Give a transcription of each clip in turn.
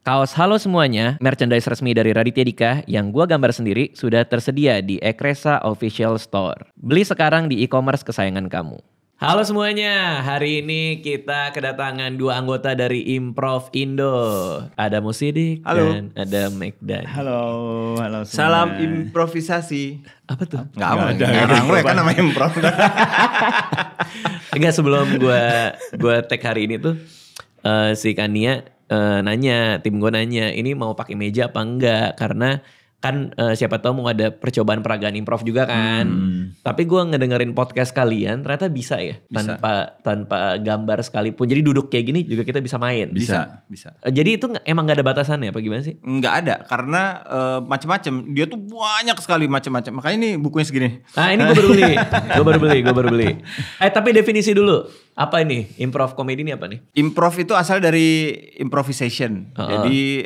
Kaos Halo Semuanya, merchandise resmi dari Raditya Dika yang gua gambar sendiri sudah tersedia di Ekresa Official Store. Beli sekarang di e-commerce kesayangan kamu. Halo semuanya, hari ini kita kedatangan dua anggota dari Improv Indo. Ada Musidik dan ada Megdan. Halo semua. Salam improvisasi. Apa tuh? Nggak apa, ngarang gue kan namanya improv. Enggak, sebelum gua tag hari ini tuh si Kania nanya, tim gue nanya, ini mau pakai meja apa enggak? Karena kan siapa tahu mau ada percobaan peragaan improv juga kan. Tapi gue ngedengerin podcast kalian ternyata bisa ya, tanpa gambar sekalipun. Jadi duduk kayak gini juga kita bisa main. Bisa. Jadi itu emang gak ada batasannya apa gimana sih? Nggak ada, karena macam-macam. Dia tuh banyak sekali macam-macam. Makanya ini bukunya segini. Nah ini gue baru beli. Tapi definisi dulu. Apa ini? Improv komedi ini apa nih? Improv itu asal dari improvisation. Jadi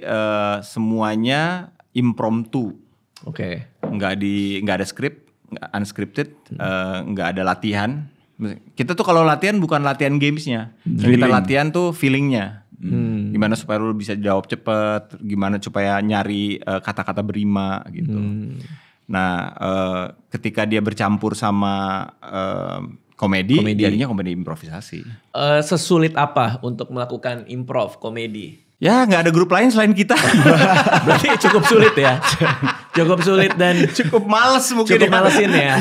semuanya impromptu. Oke. Nggak ada skrip, nggak unscripted, nggak ada latihan. Kita tuh kalau latihan bukan latihan gamesnya. Kita latihan tuh feelingnya. Gimana supaya lu bisa jawab cepet, gimana supaya nyari kata-kata berima gitu. Nah, ketika dia bercampur sama komedi, jadinya komedi improvisasi. Sesulit apa untuk melakukan improv komedi? Ya nggak ada grup lain selain kita. Berarti cukup sulit ya. Cukup sulit dan cukup males mungkin. Cukup malesin ya.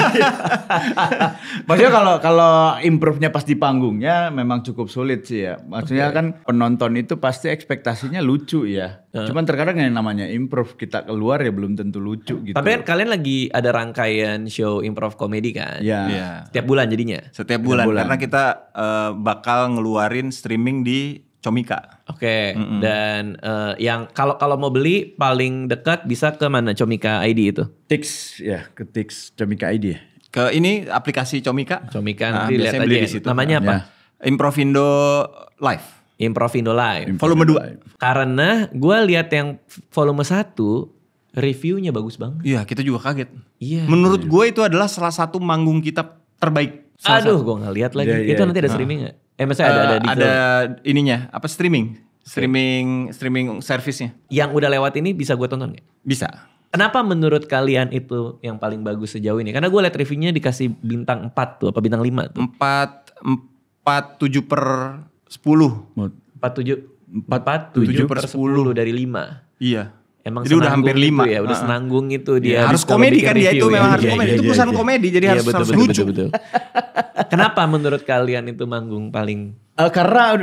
Maksudnya kalau improvnya pas di panggungnya memang cukup sulit sih ya. Maksudnya kan penonton itu pasti ekspektasinya lucu ya. Cuman terkadang yang namanya improv kita keluar ya belum tentu lucu gitu. Tapi kan kalian lagi ada rangkaian show improv komedi kan? Iya. Setiap bulan jadinya? Setiap bulan. Karena kita bakal ngeluarin streaming di Comika. Oke. Dan yang kalau mau beli paling dekat bisa ke mana Comika ID itu? Tix ya, ke Tix Comika ID ya. Ke ini aplikasi Comika. Comika nanti lihat aja. Di situ. Namanya apa? Improvindo Live. Improvindo Live. Volume 2. Karena gue lihat yang volume 1 reviewnya bagus banget. Iya, kita juga kaget. Iya. Menurut gue itu adalah salah satu manggung kita terbaik. Aduh, gue nggak lihat lagi. Itu nanti ada streaming nggak? Maksudnya ada ininya, apa streaming service-nya. Yang udah lewat ini bisa gue tonton nggak? Bisa. Kenapa menurut kalian itu yang paling bagus sejauh ini? Karena gue liat reviewnya dikasih bintang 4 tuh, apa bintang 5 tuh? 4,7 per 10. 4,7 per 10 dari 5. Iya. Emang jadi udah hampir 5 ya, udah senanggung itu dia. Harus komedi kan dia itu memang harus komedi. Itu perusahaan komedi jadi harus lucu. Betul. Kenapa menurut kalian itu manggung paling karena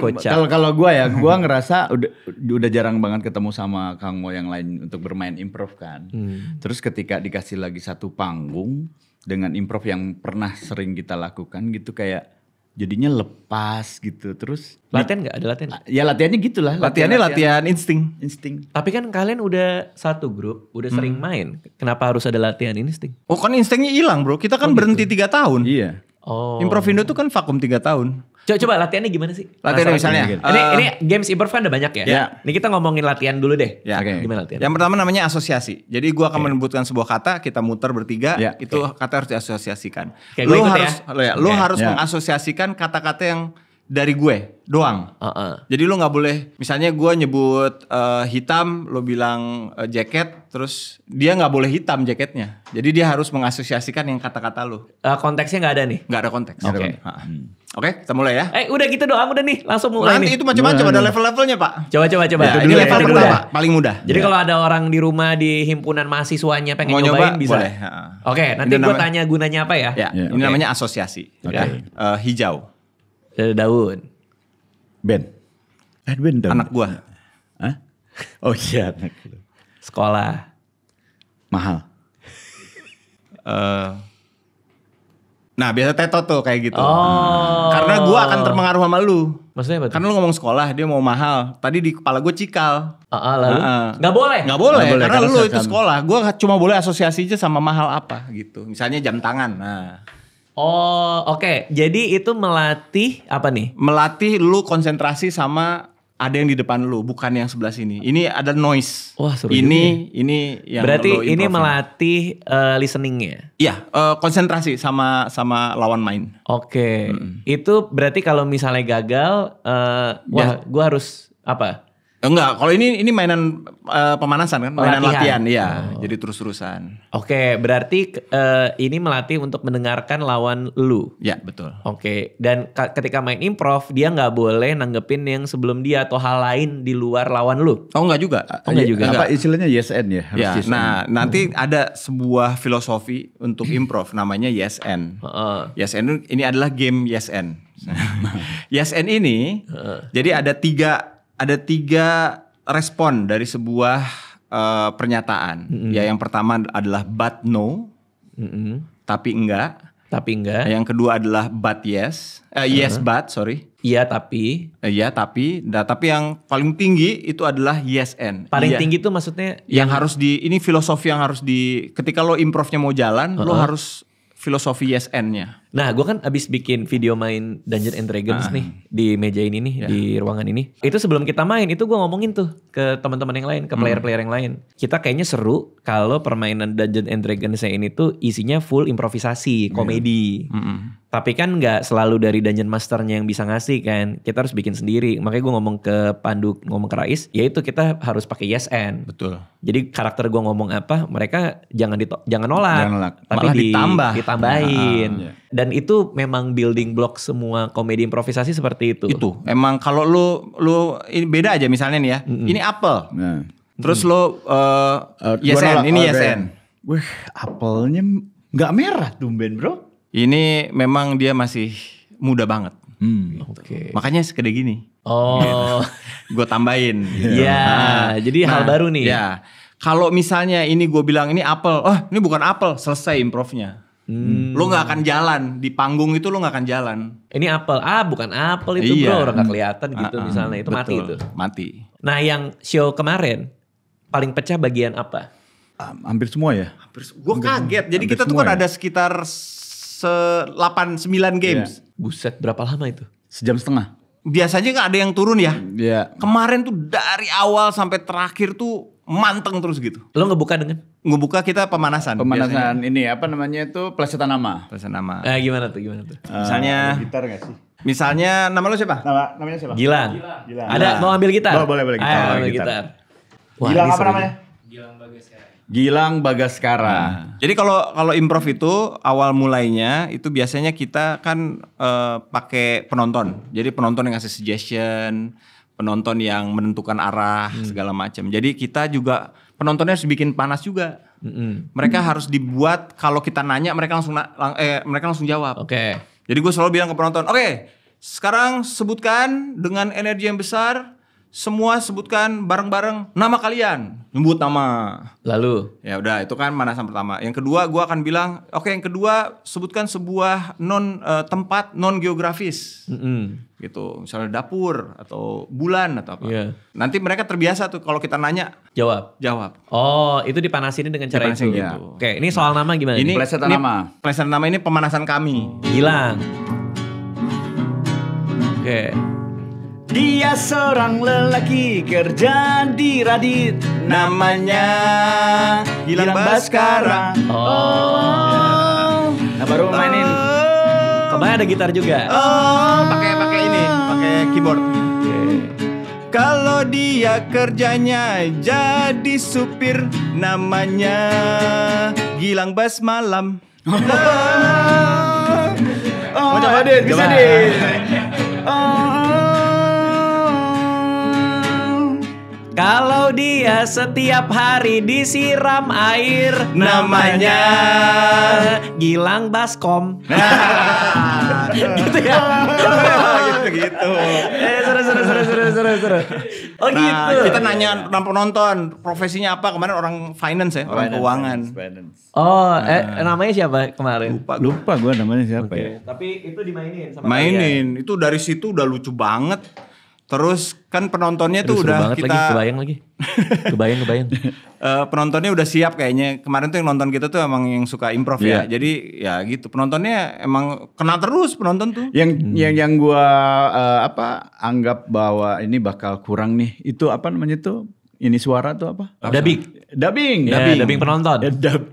kalau gue ngerasa udah jarang banget ketemu sama Kang Mo yang lain untuk bermain improv kan. Terus ketika dikasih lagi satu panggung dengan improv yang pernah sering kita lakukan gitu kayak jadinya lepas gitu. Terus latihan nggak? Ada latihan? Ya latihannya gitulah. Latihannya latihan insting. Tapi kan kalian udah satu grup, udah sering main. Kenapa harus ada latihan insting? Oh kan instingnya hilang bro. Kita kan berhenti 3 tahun. Iya. Oh. Improvindo tuh kan vakum 3 tahun. Coba latihannya gimana sih? Latihannya misalnya. Ini games improv kan ada banyak ya. Yeah. Ini kita ngomongin latihan dulu deh. Ya. Okay. Gimana latihan? Yang pertama namanya asosiasi. Jadi gua akan menyebutkan sebuah kata, kita muter bertiga, itu kata harus diasosiasikan. Lu harus mengasosiasikan kata-kata yang dari gue doang. Jadi lu nggak boleh, misalnya gue nyebut hitam, lu bilang jaket, terus dia nggak boleh hitam jaketnya. Jadi dia harus mengasosiasikan yang kata-kata lu. Konteksnya nggak ada nih? Nggak ada konteks. Oke. Kita mulai ya. Udah gitu doang, udah nih, langsung mulai. Nanti itu macam-macam, ada level-levelnya Pak. Coba. Ya, ini level pertama, paling mudah. Jadi kalau ada orang di rumah di himpunan mahasiswanya pengen nyobain bisa. Boleh. Oke, nanti gue tanya gunanya apa ya? Ini namanya asosiasi. Hijau. Daun. Ben daun. Anak gua. Hah? Oh iya anak. Sekolah. Mahal. Nah biasa tetot tuh kayak gitu. Karena gua akan terpengaruh sama lu. Maksudnya apa? Karena lu ngomong sekolah, dia mau mahal. Tadi di kepala gue cikal. Lalu? Nggak boleh? Nggak boleh, karena lu itu sekolah. Gue cuma boleh asosiasinya sama mahal apa gitu. Misalnya jam tangan. Nah. Oke. Jadi itu melatih apa nih? Melatih lu konsentrasi sama ada yang di depan lu, bukan yang sebelah sini. Ini ada noise. Wah, seru ini yang berarti ini melatih listeningnya. Iya, konsentrasi sama lawan main. Oke. Itu berarti kalau misalnya gagal, gue harus apa? Enggak, kalau ini mainan pemanasan kan, mainan Latihan. latihan, iya. Jadi terus-terusan. Oke, berarti ini melatih untuk mendengarkan lawan lu. Ya, betul. Oke, dan ketika main improv dia nggak boleh nanggepin yang sebelum dia atau hal lain di luar lawan lu. Oh enggak juga. Enggak juga. Apa istilahnya yes and ya? Harus Ya, yes and. nah nanti ada sebuah filosofi untuk improv namanya yes and. Yes and ini adalah game yes and. Yes and ini jadi ada tiga respon dari sebuah pernyataan. Ya, yang pertama adalah but no, tapi enggak. Tapi enggak. Yang kedua adalah but yes, yes but sorry. Iya tapi. Iya tapi, tapi yang paling tinggi itu adalah yes and. Paling Iya. tinggi itu maksudnya Yang harus ini filosofi yang harus ketika lo improvnya mau jalan, lo harus filosofi yes and-nya. Nah, gue kan abis bikin video main Dungeons and Dragons nih di meja ini nih, di ruangan ini. Itu sebelum kita main, itu gue ngomongin tuh ke teman-teman yang lain, ke player-player yang lain. Kita kayaknya seru kalau permainan Dungeons and Dragons ini tuh isinya full improvisasi, komedi. Tapi kan nggak selalu dari Dungeon Masternya yang bisa ngasih kan. Kita harus bikin sendiri. Makanya gue ngomong ke Pandu, ngomong ke Rais, yaitu kita harus pakai yes and. Betul. Jadi karakter gue ngomong apa, mereka jangan nolak. Tapi Malah ditambahin. Dan itu memang building block semua komedi improvisasi seperti itu. Itu emang kalau lu ini beda aja misalnya nih ya. Ini apel. Nah. Terus lo yes Gua and, nolak. ini Oh, yes oke. and. Wih, apelnya nggak merah tumben bro. Ini memang dia masih muda banget. Oke. Makanya segede gini. Oh. Gue tambahin. Iya, jadi hal baru nih. Ya. Kalau misalnya ini gue bilang ini apel, ini bukan apel, selesai improvnya. Lo nggak akan jalan di panggung itu, lo nggak akan jalan. Ini apel. Bukan apel itu Iya. bro, orang gak kelihatan gitu misalnya. Itu mati Betul, itu. Mati. Nah yang show kemarin, paling pecah bagian apa? Hampir semua ya. Gue kaget. Jadi kita tuh semua kan ya? ada sekitar 8-9 games. Buset, berapa lama itu? Sejam setengah. Biasanya kan ada yang turun ya. Iya. Kemarin tuh dari awal sampai terakhir tuh manteng terus gitu. Lo ngebuka dengan? Ngebuka kita pemanasan. Pemanasan ini apa namanya itu plesetan nama. Biasanya. Nama. Gimana tuh? Misalnya, Gitar gak sih? misalnya nama lo siapa? Namanya siapa? Gilang. Gilang. Ada mau ambil gitar? Boleh Ayo, gitar. ambil Gitar. gitar. Wah, Gilang ini apa seru namanya? Gilang Bagaskara. Jadi kalau improv itu awal mulainya itu biasanya kita kan pakai penonton. Jadi penonton yang ngasih suggestion, penonton yang menentukan arah segala macam. Jadi kita juga penontonnya harus bikin panas juga. Mereka harus dibuat kalau kita nanya mereka langsung jawab. Oke. Jadi gue selalu bilang ke penonton, oke, sekarang sebutkan dengan energi yang besar. Semua sebutkan bareng-bareng nama kalian. Nyebut nama. Lalu? Ya udah, itu kan pemanasan pertama. Yang kedua gue akan bilang, oke, yang kedua sebutkan sebuah tempat non geografis. Gitu, misalnya dapur atau bulan atau apa. Iya. Nanti mereka terbiasa tuh kalau kita nanya Jawab. Oh, itu dipanasin dengan cara Dipanasin itu. gitu. Oke, ini soal nama gimana? ini Plesetan nama. Plesetan nama ini pemanasan kami. Gilang. Oke. Dia seorang lelaki kerja di Radit. Namanya Gilang Baskara. Oh. Nah baru mainin. Kemarin ada gitar juga. Pakai ini, pakai keyboard. Kalau dia kerjanya jadi supir, namanya Gilang Bas Malam. Oh, coba Dit, bisa Dit. Kalau dia setiap hari disiram air, namanya Gilang Baskom. Gitu ya. Gitu. Seru. Oh Nah, gitu. kita nanya penonton profesinya apa, kemarin orang finance ya, orang keuangan. Oh, namanya siapa kemarin? Lupa gue namanya siapa ya. Tapi itu dimainin sama Mainin, itu dari situ udah lucu banget. Terus kan penontonnya tuh udah banget kita lagi. Kebayang. Penontonnya udah siap kayaknya. Kemarin tuh yang nonton kita tuh emang yang suka improv ya. Jadi ya gitu. Penontonnya emang kena terus penonton tuh. Yang gua anggap bahwa ini bakal kurang nih. Itu apa namanya tuh? Ini suara tuh apa? Dabik. Dubbing. Dubbing penonton.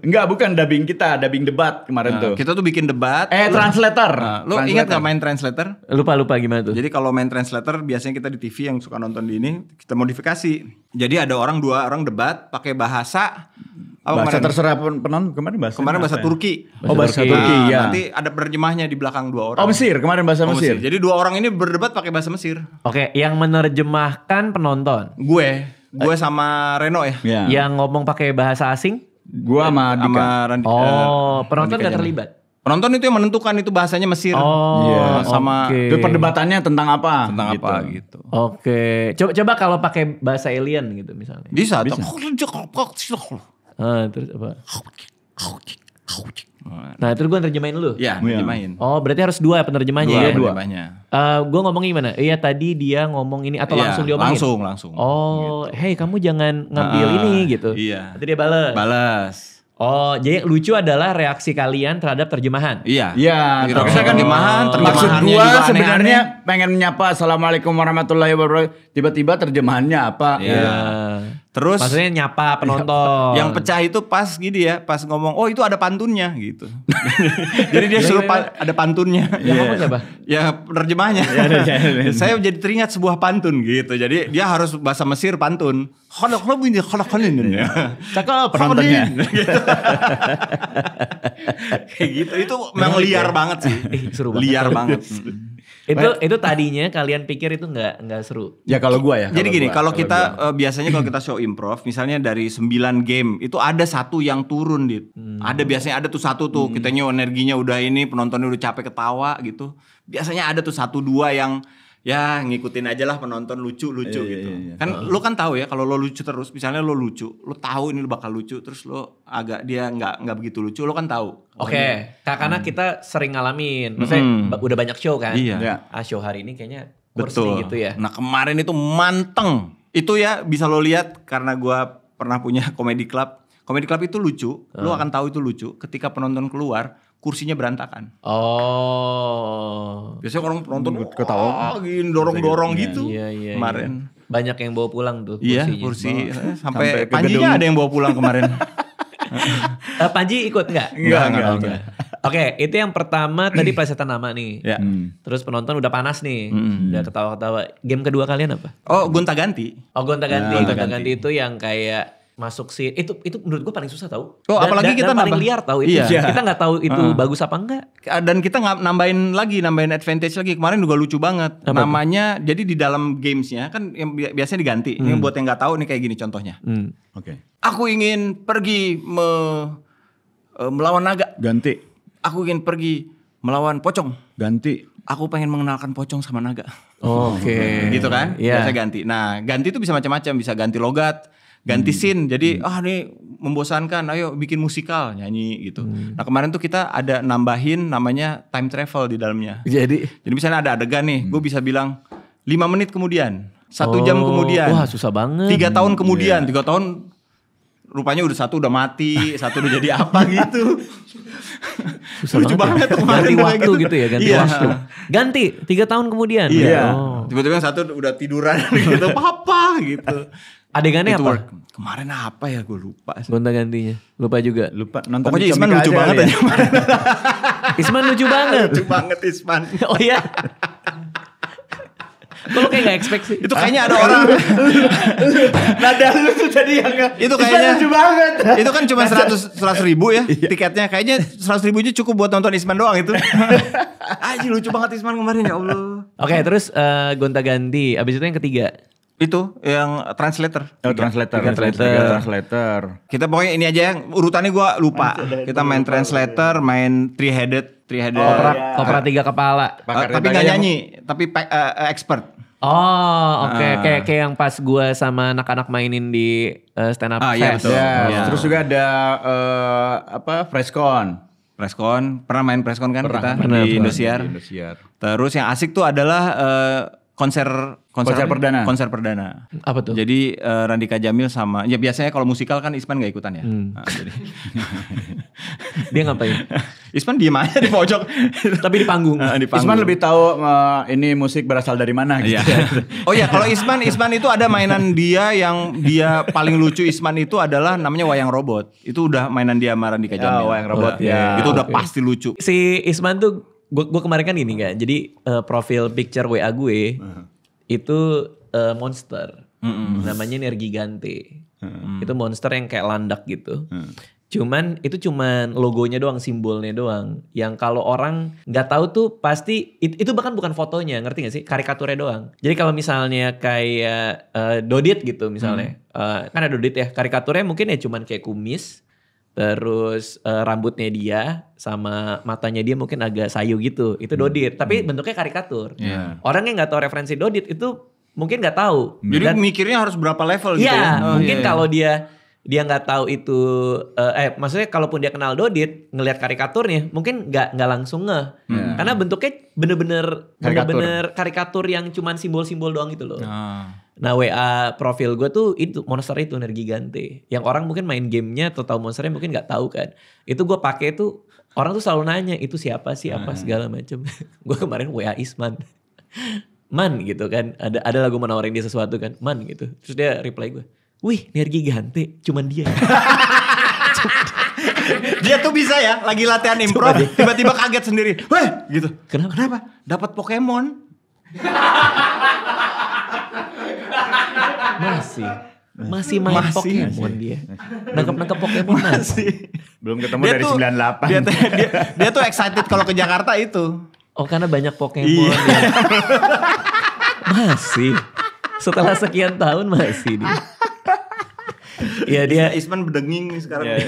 Enggak, bukan dubbing kita, dubbing debat kemarin tuh. Kita tuh bikin debat. Translator. Lu ingat gak main translator? Lupa gimana tuh? Jadi kalau main translator biasanya kita di TV yang suka nonton di ini, kita modifikasi. Jadi ada dua orang debat pakai bahasa bahasa terserah penonton kemarin bahasa Turki. Bahasa Turki ya. Nanti ada penerjemahnya di belakang 2 orang. Mesir, kemarin bahasa Mesir. Jadi 2 orang ini berdebat pakai bahasa Mesir. Oke, yang menerjemahkan penonton. Gue sama Reno ya. Yang ngomong pakai bahasa asing? Gue sama Dika. Penonton gak terlibat? Penonton itu yang menentukan itu bahasanya Mesir. Sama itu perdebatannya tentang apa? Gitu. Oke. Coba kalau pakai bahasa alien gitu misalnya. Bisa. Terus apa? Nah, terus gue nerjemahin lu? Iya, nerjemahin. Berarti harus 2 penerjemahnya ya? 2. Gue ngomong gimana? Iya tadi dia ngomong ini atau langsung diomongin? Langsung. Gitu. Hey kamu jangan ngambil ini gitu. Iya. Nanti dia balas. Jadi lucu adalah reaksi kalian terhadap terjemahan. Iya. Saya kan maksud gua sebenarnya pengen menyapa assalamualaikum warahmatullahi wabarakatuh. Tiba-tiba terjemahannya apa? Iya. Terus maksudnya nyapa penonton. Yang pecah itu pas gini ya, pas ngomong, itu ada pantunnya gitu. Jadi dia suruh ada pantunnya. Ya kamu siapa? Ya penerjemahnya. Saya jadi teringat sebuah pantun gitu. Jadi dia harus bahasa Mesir pantun. Cakep penontonnya. Kayak gitu. Itu memang liar banget sih. Seru banget. Liar banget. Itu tadinya kalian pikir itu nggak seru? Ya kalau gua ya. Jadi gini, kalau kita biasanya kalau kita show improv, misalnya dari 9 game itu ada 1 yang turun, Dit. Biasanya ada tuh 1 tuh, kitanya energinya udah ini, penontonnya udah capek ketawa gitu. Biasanya ada tuh 1-2 yang ya ngikutin aja lah penonton lucu gitu. Kan lo kan tahu ya kalau lo lucu terus, misalnya lo lucu, lo tahu ini lo bakal lucu, terus lo agak dia nggak begitu lucu, lo kan tahu. Oke. Karena kita sering ngalamin, maksudnya udah banyak show kan. Iya. Show hari ini kayaknya betul gitu ya. Nah kemarin itu manteng. Itu ya bisa lo lihat karena gua pernah punya comedy club. Comedy club itu lucu, lo akan tahu itu lucu ketika penonton keluar. Kursinya berantakan. Biasanya orang penonton ketawa gini dorong-dorong gitu. Iya. Kemarin banyak yang bawa pulang tuh kursinya. Iya, kursi sampai Panjinya ada yang bawa pulang kemarin. Panji ikut enggak? Enggak. Oke, itu yang pertama tadi plesetan nama nih. Ya. Terus penonton udah panas nih. Udah ketawa-ketawa. Game kedua kalian apa? Gonta-ganti. Gonta-ganti itu yang kayak masuk sih itu menurut gue paling susah tahu. Apalagi kita paling liar tahu itu. Iya. Kita nggak tahu itu bagus apa enggak. Dan kita nambahin advantage lagi. Kemarin juga lucu banget. Apa? Namanya jadi di dalam gamesnya kan yang biasanya diganti. Ini buat yang nggak tahu nih kayak gini contohnya. Oke. Aku ingin pergi melawan naga. Ganti. Aku ingin pergi melawan pocong. Ganti. Aku pengen mengenalkan pocong sama naga. Oke. Gitu kan? Yeah. Biasa ganti. Nah, ganti itu bisa macam-macam, bisa ganti logat, ganti scene. Jadi, nih membosankan, ayo bikin musikal, nyanyi gitu. Nah, kemarin tuh kita ada nambahin namanya time travel di dalamnya. Jadi misalnya ada adegan nih, gue bisa bilang 5 menit kemudian, 1 jam kemudian. Wah, susah banget. 3 tahun kemudian, 3 tahun rupanya satu udah mati, satu udah jadi apa gitu. Lucu banget ganti waktu gitu ya, ganti waktu. Ganti 3 tahun kemudian. Iya. Tiba-tiba yang satu udah tiduran gitu, papa gitu. Adegannya apa? Kemarin apa ya, gue lupa. Gonta-gantinya. Lupa juga. Nonton. Pokoknya Isman lucu banget aja kemarin. Isman lucu banget. Lucu banget Isman. Oh iya. Kalau kayak gak expect sih. Itu kayaknya ada orang. Nada lu tuh tadi yang itu kayaknya lucu banget. Itu kan cuma 100 ribu ya tiketnya. Kayaknya 100 ribu aja cukup buat nonton Isman doang itu. Aji lucu banget Isman kemarin, ya Allah. Oke, terus gonta-ganti. Abis itu yang ketiga. Itu yang translator. Translator. Kita pokoknya ini aja yang urutannya gue lupa. Kita main translator, main three-headed. Opera 3 kepala. Tapi gak nyanyi, tapi expert. Oh, oke. Kayak yang pas gue sama anak-anak mainin di stand up fest. Iya. Terus juga ada Freshcon. Pernah main Freshcon kan kita pernah. di Indosiar. Terus yang asik tuh adalah konser perdana. Konser perdana. Apa tuh? Jadi Randika Jamil sama ya biasanya kalau musikal kan Isman gak ikutan ya. Nah, jadi Dia ngapain? Isman diem aja di pojok. Tapi di panggung. Di panggung. Isman lebih tahu ini musik berasal dari mana gitu. Iya. Oh ya, kalau Isman itu ada mainan dia yang dia paling lucu. Isman itu adalah namanya wayang robot. Itu udah mainan dia sama Randika Jamil. wayang robot ya. Itu udah pasti lucu. Si Isman tuh gue kemarin kan gini kan. Jadi profil picture WA gue itu monster. Namanya Nergigante. Itu monster yang kayak landak gitu. Cuman logonya doang, simbolnya doang. Yang kalau orang nggak tahu tuh pasti itu bahkan bukan fotonya, ngerti gak sih? Karikaturnya doang. Jadi kalau misalnya kayak Dodit gitu misalnya, kan ada Dodit ya. Karikaturnya mungkin ya cuman kayak kumis, terus rambutnya dia sama matanya dia mungkin agak sayu gitu. Itu Dodit, tapi bentuknya karikatur. Orang yang nggak tahu referensi Dodit itu mungkin nggak tahu. Jadi mikirnya harus berapa level gitu ya? Mungkin kalau dia nggak tahu itu, maksudnya kalaupun dia kenal Dodit, ngelihat karikaturnya, mungkin nggak langsung ngeh, karena bentuknya bener-bener karikatur yang cuman simbol-simbol doang gitu loh. Nah WA profil gue tuh itu monster itu Nergigante, yang orang mungkin main gamenya atau tahu monsternya mungkin nggak tahu kan. Itu gue pakai tuh orang tuh selalu nanya itu siapa sih apa segala macem. Gue kemarin WA Isman, Man gitu kan, ada lagu menawarin dia sesuatu kan, Man gitu. Terus dia reply gue, wih Nergigante cuman dia. Dia tuh bisa ya lagi latihan improv tiba-tiba kaget sendiri. Weh gitu. Kenapa? Dapat Pokemon. Masih main Pokemon dia. Nangkep Pokemon masih. Belum ketemu dia dari 98. Dia tuh excited kalau ke Jakarta itu. Oh karena banyak Pokemon ya. Masih. Setelah sekian tahun masih dia. Iya dia Isman bedenging sekarang.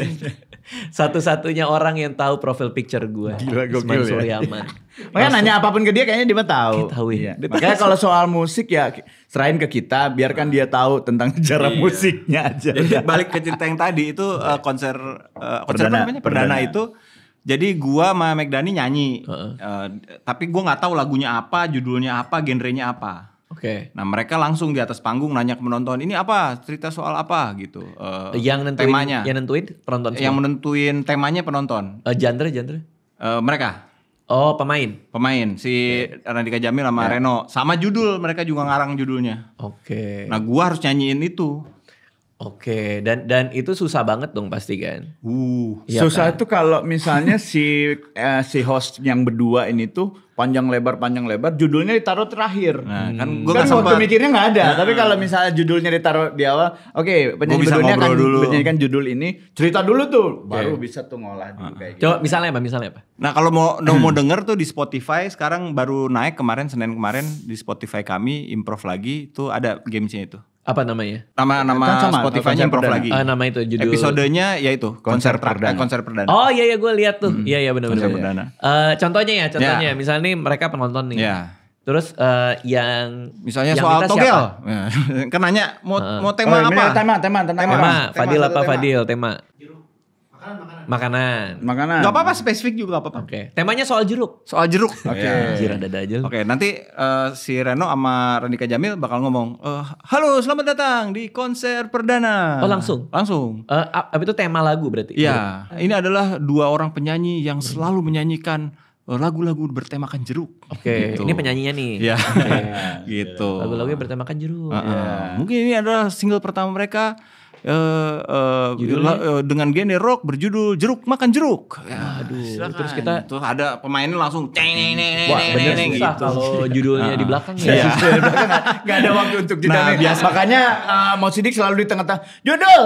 Satu-satunya orang yang tahu profil picture gue. Gila, Isman gokil ya. Suryaman. Makanya nanya apapun ke dia kayaknya dia tahu. Dia tahu ya. Makanya kalau soal musik ya serahin ke kita, biarkan dia tahu tentang sejarah musiknya aja. Jadi balik ke cerita yang tadi itu konser perdana itu. Jadi gua sama Megdani nyanyi, tapi gua nggak tahu lagunya apa, judulnya apa, genrenya apa. Oke. Nah mereka langsung di atas panggung nanya ke penonton, ini apa, cerita soal apa gitu. Yang nentuin temanya. Yang nentuin penonton semua. Yang menentuin temanya penonton. Genre. Mereka. Oh pemain. Si Randika Jamil sama Reno. Sama judul, mereka juga ngarang judulnya. Oke. Nah gua harus nyanyiin itu. Oke, dan itu susah banget dong pasti kan? Ya susah kan? Itu kalau misalnya si host yang berdua ini tuh panjang lebar, judulnya ditaruh terakhir. Nah, kan gue kan waktu mikirnya nggak ada. Tapi kalau misalnya judulnya ditaruh di awal, oke, penyanyi berduanya kan menyanyikan judul ini, cerita dulu tuh, baru bisa tuh ngolah dulu kayak gitu. Coba misalnya apa? Nah kalau mau denger tuh di Spotify sekarang baru naik Senin kemarin di Spotify kami improv lagi tuh ada gamesnya itu. Apa namanya? Nama Spotify-nya improv lagi. Nama itu judul. Episodenya yaitu konser perdana. Oh iya gue lihat tuh. Iya benar. Konser perdana. Contohnya misalnya nih mereka penonton nih. Iya. Terus yang misalnya soal togel. Kan nanya mau tema apa? Tema. Fadil apa Fadil tema? Makanan. Gak apa-apa spesifik juga gak apa-apa. Oke. Temanya soal jeruk. Oke. Anjir ada aja. Oke, nanti si Reno sama Randika Jamil bakal ngomong, halo selamat datang di konser perdana. Oh langsung? Langsung. Apa itu tema lagu berarti? Iya. Ini adalah dua orang penyanyi yang selalu menyanyikan lagu-lagu bertemakan jeruk. Oke. Gitu. Ini penyanyinya nih. Iya. Gitu. Lagu-lagunya bertemakan jeruk. Mungkin ini adalah single pertama mereka. Dengan genre rock berjudul Jeruk Makan Jeruk. Aduh, terus kita ada pemainnya langsung bener susah gitu. Kalau judulnya di belakang ya. Gak ada waktu untuk judulnya. Makanya Mau Sidik selalu di tengah-tengah. Judul.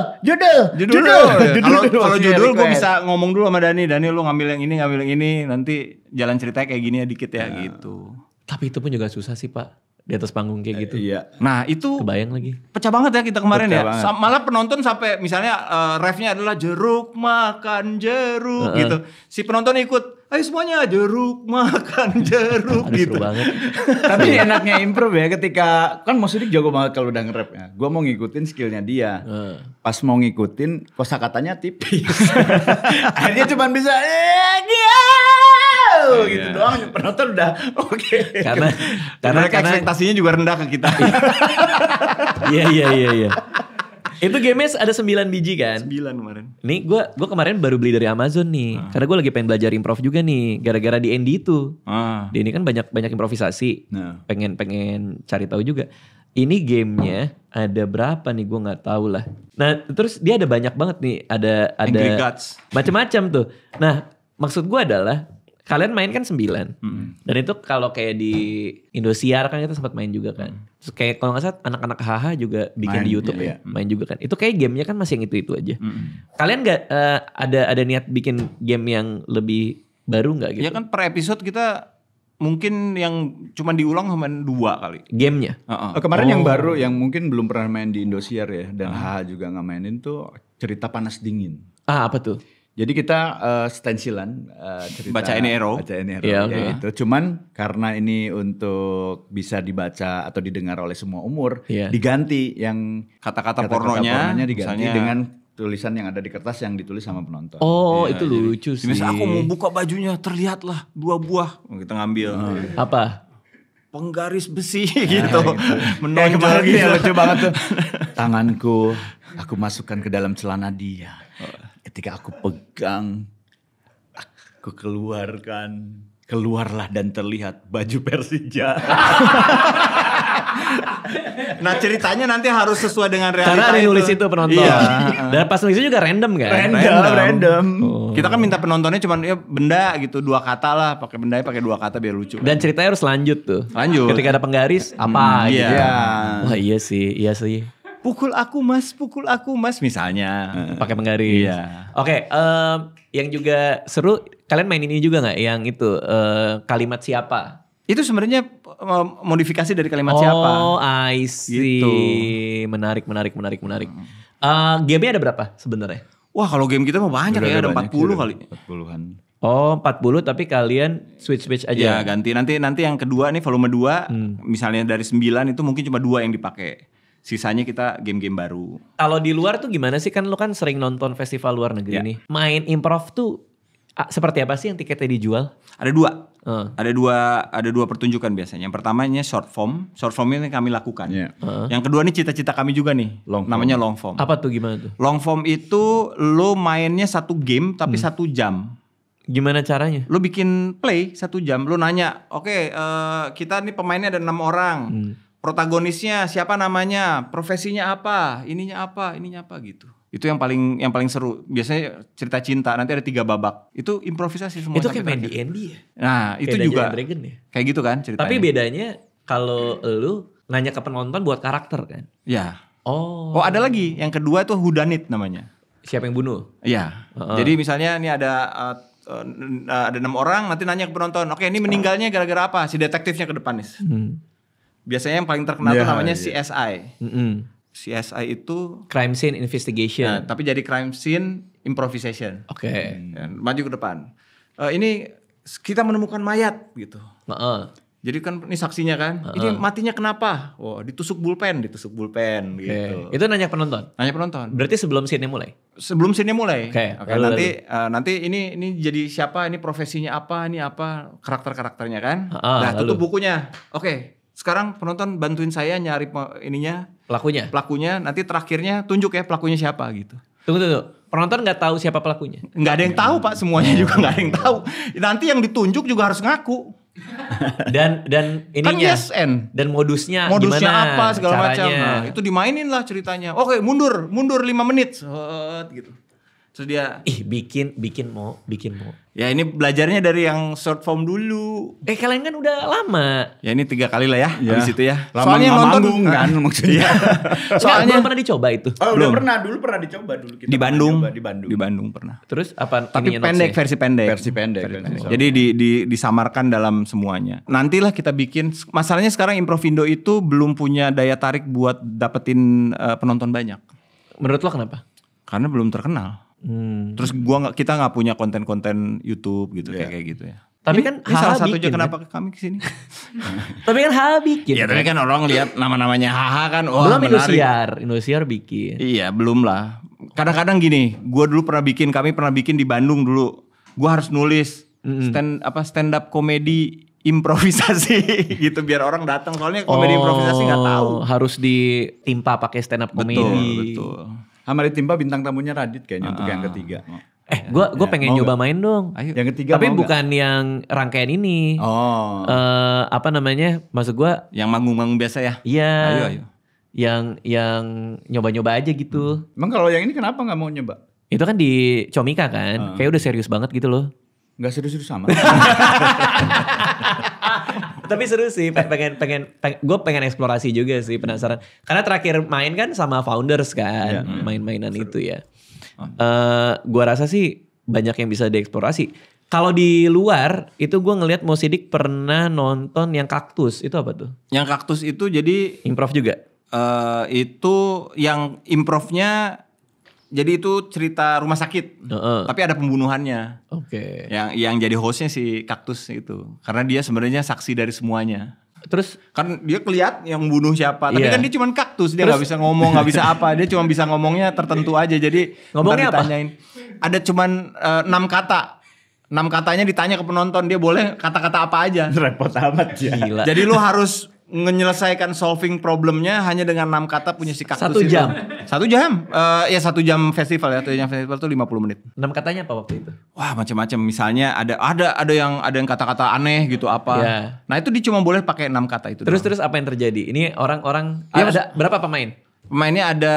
Kalau judul gue bisa ngomong dulu sama Dani lu ngambil yang ini, nanti jalan ceritanya kayak gini ya dikit ya gitu. Tapi itu pun juga susah sih Pak. Di atas panggung kayak gitu. Iya. Nah itu kebayang lagi. Pecah banget ya kita kemarin malah penonton sampai misalnya refnya adalah jeruk makan jeruk gitu. Si penonton ikut, ayo semuanya jeruk makan jeruk. Aduh, gitu. Seru banget. Tapi enaknya improv ya ketika kan Mo Sidik jago banget kalau udah nge-rap ya. Gue mau ngikutin skillnya dia. Pas mau ngikutin kosakatanya tipis. Akhirnya cuma bisa wow gitu doang penonton udah oke. Karena ekspektasinya juga rendah ke kita. Iya. Itu game-nya ada 9 biji kan? 9 kemarin. Nih gue kemarin baru beli dari Amazon nih. Karena gue lagi pengen belajar improv juga nih. Gara-gara di Andy itu. Di ini kan banyak improvisasi. Pengen cari tahu juga. Ini gamenya ada berapa nih gue nggak tahu lah. Nah terus dia ada banyak banget nih. Ada macam-macam tuh. Nah maksud gue adalah kalian main kan 9. Dan itu kalau kayak di Indosiar kan kita sempat main juga kan. Terus kayak kalau gak salah anak-anak HH juga bikin di YouTube ya. Main juga kan. Itu kayak gamenya kan masih yang itu-itu aja. Kalian gak ada niat bikin game yang lebih baru gak gitu? Ya kan per episode kita mungkin yang cuma diulang cuma 2 kali. Gamenya? Kemarin yang baru yang mungkin belum pernah main di Indosiar ya. Dan HH juga gak mainin tuh Cerita Panas Dingin. Apa tuh? Jadi kita stensilan cerita bacain arrow. Ya, itu. Cuman karena ini untuk bisa dibaca atau didengar oleh semua umur, diganti yang kata-kata pornonya diganti dengan tulisan yang ada di kertas yang ditulis sama penonton. Itu lucu sih. Misal aku mau buka bajunya, terlihatlah 2 buah. Kita ngambil. Apa? Penggaris besi gitu. Menonjol gitu. Lucu banget tuh. Tanganku aku masukkan ke dalam celana dia. Ketika aku pegang, aku keluarlah dan terlihat baju Persija. Nah ceritanya nanti harus sesuai dengan realita. Karena ada nulis itu penonton. Iya. Dan pas nulisnya juga random kan? Random. Kita kan minta penontonnya cuma ya benda gitu 2 kata lah. Pakai bendanya pakai 2 kata biar lucu. Dan ceritanya harus lanjut tuh. Lanjut. Ketika ada penggaris apa gitu. Iya. Wah iya sih. Pukul aku mas misalnya. Pakai penggaris. Iya. Oke, yang juga seru, kalian main ini juga nggak? Yang itu kalimat siapa? Itu sebenarnya modifikasi dari kalimat siapa. Oh, I see. Gitu. Menarik. Game-nya ada berapa sebenarnya? Wah kalau game kita mah banyak ya, ada 40 kali. 40-an. Oh 40 tapi kalian switch aja? Ya ganti, nanti yang kedua nih volume 2, misalnya dari 9 itu mungkin cuma 2 yang dipakai. Sisanya kita game-game baru. Kalau di luar tuh gimana sih? Kan lu kan sering nonton festival luar negeri nih. Main improv tuh seperti apa sih yang tiketnya dijual? Ada 2. Ada dua pertunjukan biasanya. Yang pertamanya short form. Short form ini kami lakukan. Yang kedua nih cita-cita kami juga nih. Namanya long form. Apa tuh gimana tuh? Long form itu lo mainnya 1 game tapi 1 jam. Gimana caranya? Lo bikin play 1 jam. Lo nanya, oke, kita nih pemainnya ada 6 orang. Protagonisnya siapa namanya, profesinya apa, ininya apa gitu. Itu yang paling seru. Biasanya cerita cinta, nanti ada 3 babak. Itu improvisasi semua. Itu kayak main di Andy ya? Nah, itu kayak juga. Dragon ya? Kayak gitu kan ceritanya. Tapi bedanya kalau lu nanya ke penonton buat karakter kan? Ya. Oh, ada lagi. Yang kedua itu whodunit namanya. Siapa yang bunuh? Iya. Jadi misalnya ini ada 6 orang, nanti nanya ke penonton, oke ini meninggalnya gara-gara apa? Si detektifnya ke depan nih. Biasanya yang paling terkenal itu namanya CSI. CSI itu crime scene investigation. Nah, tapi jadi crime scene improvisation. Oke. Maju ke depan. Ini kita menemukan mayat gitu. Jadi kan ini saksinya kan. Ini matinya kenapa? Oh, ditusuk bulpen gitu. Itu nanya penonton. Berarti sebelum scene-nya mulai. Sebelum scene-nya mulai. Oke. Nanti ini jadi siapa? Ini profesinya apa? Ini apa? Karakternya kan. Nah, tutup bukunya. Oke. Sekarang penonton bantuin saya nyari pelakunya. Nanti terakhirnya tunjuk ya pelakunya siapa gitu. Tunggu. Penonton nggak tahu siapa pelakunya? Nggak ada yang tahu Pak, semuanya juga nggak ada yang tahu. Nanti yang ditunjuk juga harus ngaku. Dan ininya. Kan yes and. Dan modusnya gimana? Apa segala caranya. macam. Nah, itu dimainin lah ceritanya. Oke, mundur 5 menit. Gitu. Terus dia bikin mau. Ya ini belajarnya dari yang short form dulu. Kalian kan udah lama. Ya ini 3 kali lah ya. Habis itu ya. Soalnya yang nonton kan maksudnya. Soalnya belum pernah dicoba itu. Belum pernah. Dulu pernah dicoba dulu kita. Di Bandung. Di Bandung pernah. Terus apa? Tapi pendek, versi pendek. Jadi disamarkan dalam semuanya. Nantilah kita bikin. Masalahnya sekarang Improvindo itu belum punya daya tarik buat dapetin penonton banyak. Menurut lo kenapa? Karena belum terkenal. Terus kita nggak punya konten-konten YouTube gitu kayak gitu ya. Tapi kan ini salah satunya kenapa kami kesini. Tapi kan HH bikin. Ya tapi kan orang lihat nama-namanya HH kan. Belum Indosiar bikin. Iya belum lah. Kadang-kadang gini, kami pernah bikin di Bandung dulu. Gue harus nulis stand up komedi improvisasi gitu biar orang datang, soalnya komedi improvisasi nggak tahu. Harus ditimpa pakai stand up komedi. Betul. Sama ditimpa bintang tamunya Radit kayaknya untuk yang ketiga. Gue pengen nyoba main dong. Ayo. Yang ketiga tapi mau bukan yang rangkaian ini. Apa namanya? Maksud gue yang manggung-manggung biasa ya. Iya. Ayo. Yang nyoba-nyoba aja gitu. Emang kalau yang ini kenapa nggak mau nyoba? Itu kan di Comika kan, kayak udah serius banget gitu loh. Nggak serius-serius sama. Tapi seru sih, gue pengen eksplorasi juga sih, penasaran. Karena terakhir main kan sama Founders kan, main-mainan seru. Itu ya. Gue rasa sih banyak yang bisa dieksplorasi. Kalau di luar itu gue ngelihat Mo Sidik pernah nonton yang Kaktus, itu apa tuh? Yang Kaktus itu jadi improv juga. Itu yang improvnya. Jadi itu cerita rumah sakit, tapi ada pembunuhannya. Oke. Yang jadi hostnya si Kaktus itu, karena dia sebenarnya saksi dari semuanya. Terus kan dia kelihatan yang bunuh siapa, tapi kan dia cuma kaktus, dia nggak bisa ngomong, nggak bisa apa, dia cuma bisa ngomongnya tertentu aja. Jadi ngomongnya apa? Ada cuman 6 kata. 6 katanya ditanya ke penonton, dia boleh kata-kata apa aja. Repot amat ya. Gila. Jadi lu harus menyelesaikan solving problemnya hanya dengan 6 kata punya si Kaktus. 1 jam? 1 jam? Ya 1 jam festival ya. 1 jam festival tuh 50 menit. 6 katanya apa waktu itu? Wah macam-macam. Misalnya ada yang kata-kata aneh gitu apa. Yeah. Nah itu dia cuma boleh pakai 6 kata itu. Terus apa yang terjadi? Ini orang-orang ada berapa pemain? Pemainnya ada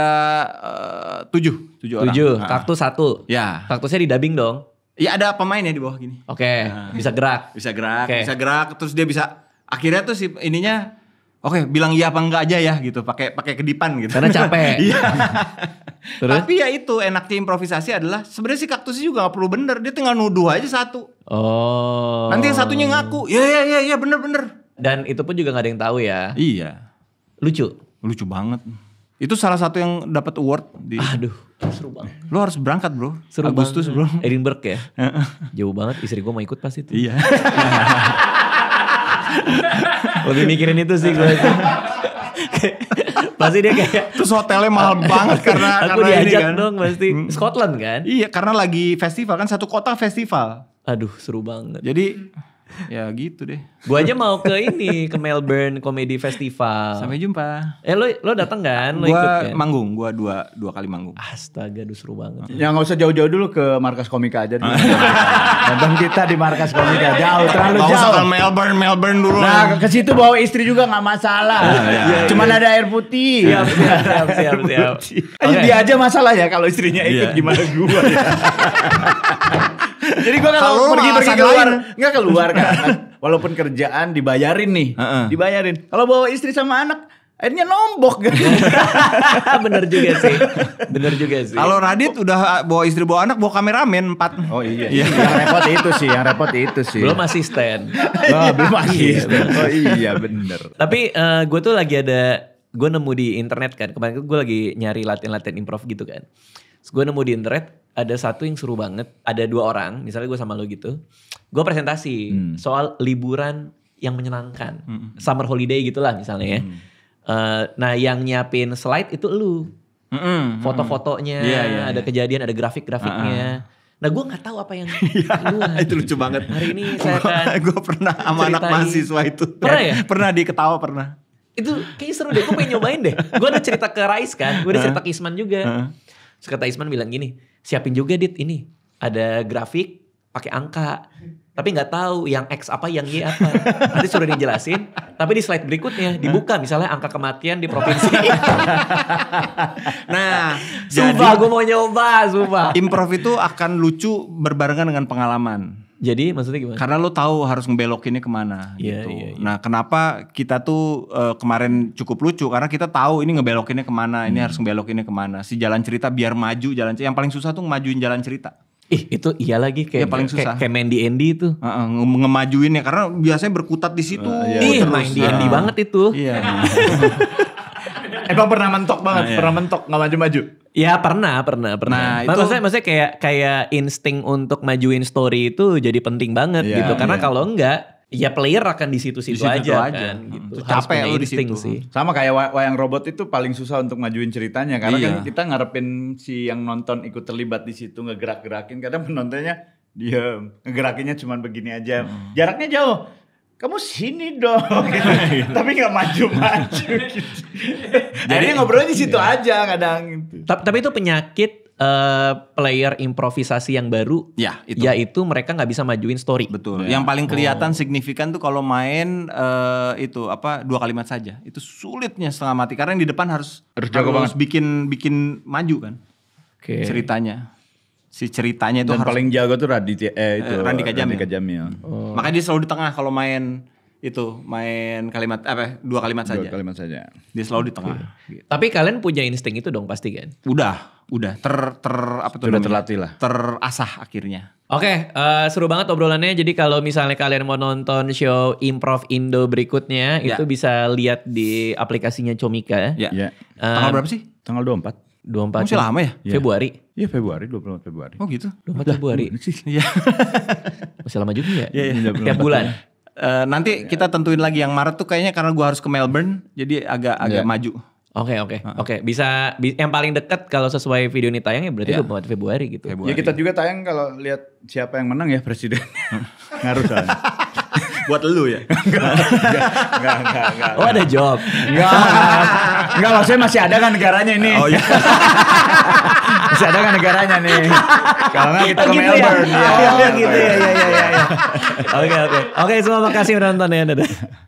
7 orang. 7. Kaktus 1. Ya. Kaktusnya di dubbing dong? Iya ada pemainnya di bawah gini. Oke. Bisa gerak. Bisa gerak. Okay. Bisa gerak. Terus dia bisa akhirnya tuh si ininya. Oke, bilang iya apa enggak aja ya gitu, pakai kedipan gitu. Karena capek. Iya. Tapi ya itu enaknya improvisasi adalah sebenarnya si Kaktusnya juga gak perlu bener, dia tinggal nuduh aja satu. Oh. Nanti yang satunya ngaku, ya bener. Dan itu pun juga gak ada yang tahu ya. Iya. Lucu banget. Itu salah satu yang dapat award di. Aduh, seru banget. Lo harus berangkat bro. Seru Agustus banget. bro. Edinburgh ya. Jauh banget, istri gue mau ikut pas itu. Iya. Lebih mikirin itu sih gue. Pasti dia kayak terus hotelnya mahal banget karena aku diajak kan. dong pasti. Scotland kan? Iya, karena lagi festival kan, satu kota festival. Aduh, seru banget. Jadi ya gitu deh. Gue aja mau ke Melbourne Comedy Festival. Sampai jumpa. Lo datang kan? Lo Gua ikut kan? manggung, gua dua kali manggung. Astaga, aduh seru banget. Ya nggak usah jauh-jauh dulu ke Markas Komika aja dulu. Nonton kita di Markas Komika, terlalu Gak usah jauh. ke Melbourne dulu. Nah ke situ bawa istri juga nggak masalah. Cuman ada air putih. Siap. Dia aja masalah ya kalau istrinya ikut, gimana gua ya. Jadi gua kalau pergi keluar, nggak keluar kan. Walaupun kerjaan dibayarin nih, dibayarin. Kalau bawa istri sama anak, akhirnya nombok kan. Bener juga sih. Kalau Radit udah bawa istri bawa anak, bawa kameramen 4. Oh iya. Yang repot itu sih. Belum asisten. Belum asisten. Oh iya bener. Tapi gue tuh lagi gue nemu di internet kan. Kemarin gue lagi nyari latihan improv gitu kan. Terus gue nemu di internet ada satu yang seru banget. Ada 2 orang, misalnya gue sama lo gitu. Gue presentasi soal liburan yang menyenangkan. Summer holiday gitulah misalnya ya. Nah yang nyiapin slide itu lu. Foto-fotonya, ada kejadian, ada grafik-grafiknya. Nah gue gak tahu apa yang keluar. Itu lucu banget. Hari ini saya akan gue pernah sama anak mahasiswa itu. Pernah ya? Pernah diketawa pernah. Itu kayaknya seru deh, gue pengen nyobain deh. Gue udah cerita ke Rais kan, gue udah cerita ke Isman juga. Terus kata Isman bilang gini, siapin juga Dit ini. Ada grafik pakai angka. Tapi gak tahu yang X apa, yang Y apa. Nanti suruh dijelasin. Tapi di slide berikutnya dibuka misalnya angka kematian di provinsi. Nah, sumpah gue mau nyoba, sumpah. Improv itu akan lucu berbarengan dengan pengalaman. Jadi maksudnya gimana? Karena lo tahu harus ngebelokinnya kemana gitu. Iya. Nah kenapa kita tuh kemarin cukup lucu. Karena kita tahu ini ngebelokinnya kemana. Ini harus ngebelokinnya kemana. Si jalan cerita biar maju jalan cerita. Yang paling susah tuh ngemajuin jalan cerita. Itu iya lagi kayak paling susah. Kayak main di Andy itu. Ngemajuinnya karena biasanya berkutat di situ. Iya main di Andy banget itu. Iya. Emang pernah mentok banget, pernah mentok nggak maju-maju. Ya pernah. Nah, maksudnya kayak insting untuk majuin story itu jadi penting banget gitu. Karena kalau enggak, ya player akan di situ-situ aja kan. Gitu. Capek lu di situ sih. Sama kayak wayang robot itu paling susah untuk majuin ceritanya karena kan kita ngarepin si yang nonton ikut terlibat di situ, ngegerak-gerakin. Kadang penontonnya Diam. Ngegerakinnya cuma begini aja. Jaraknya jauh. Kamu sini dong. Gitu. Tapi gak maju-maju gitu. Akhirnya ngobrolnya di situ aja kadang gitu. Tapi itu penyakit player improvisasi yang baru. Ya, itu. Yaitu mereka gak bisa majuin story. Betul. Yang paling kelihatan signifikan tuh kalau main itu 2 kalimat saja. Itu sulitnya setengah mati karena yang di depan harus jago banget. bikin maju kan. Oke. Ceritanya. Si ceritanya itu Dan harus paling jago tuh Randika Jamil. Makanya dia selalu di tengah kalau main kalimat 2 kalimat saja. 2 kalimat saja. Dia selalu di tengah. Gitu. Tapi kalian punya insting itu dong pasti kan? Udah Sudah terlatih lah. Terasah akhirnya. Oke, seru banget obrolannya. Jadi kalau misalnya kalian mau nonton show Improv Indo berikutnya, itu bisa lihat di aplikasinya Comika. Ya. Ya. Tanggal berapa sih? Tanggal 24. 24 Masih lama ya? Februari. Iya Februari, 24 Februari. Oh gitu. 24 Februari. Iya. Masih lama juga ya? Iya. Tiap bulan. Nanti kita tentuin lagi yang Maret tuh kayaknya karena gua harus ke Melbourne, jadi agak maju. Oke. Bisa yang paling dekat kalau sesuai video ini tayang ya berarti 24 Februari gitu. Ya kita juga tayang kalau lihat siapa yang menang ya presiden. Ngaruh soalnya. Buat lu ya? Enggak. Oh ada job. Enggak maksudnya masih ada kan negaranya ini. Oh iya. Masih ada kan negaranya nih. Kalau enggak kita ke Gitu Melbourne. ya? Oh gitu ya. Oke. Semua makasih udah nonton ya. Dadah.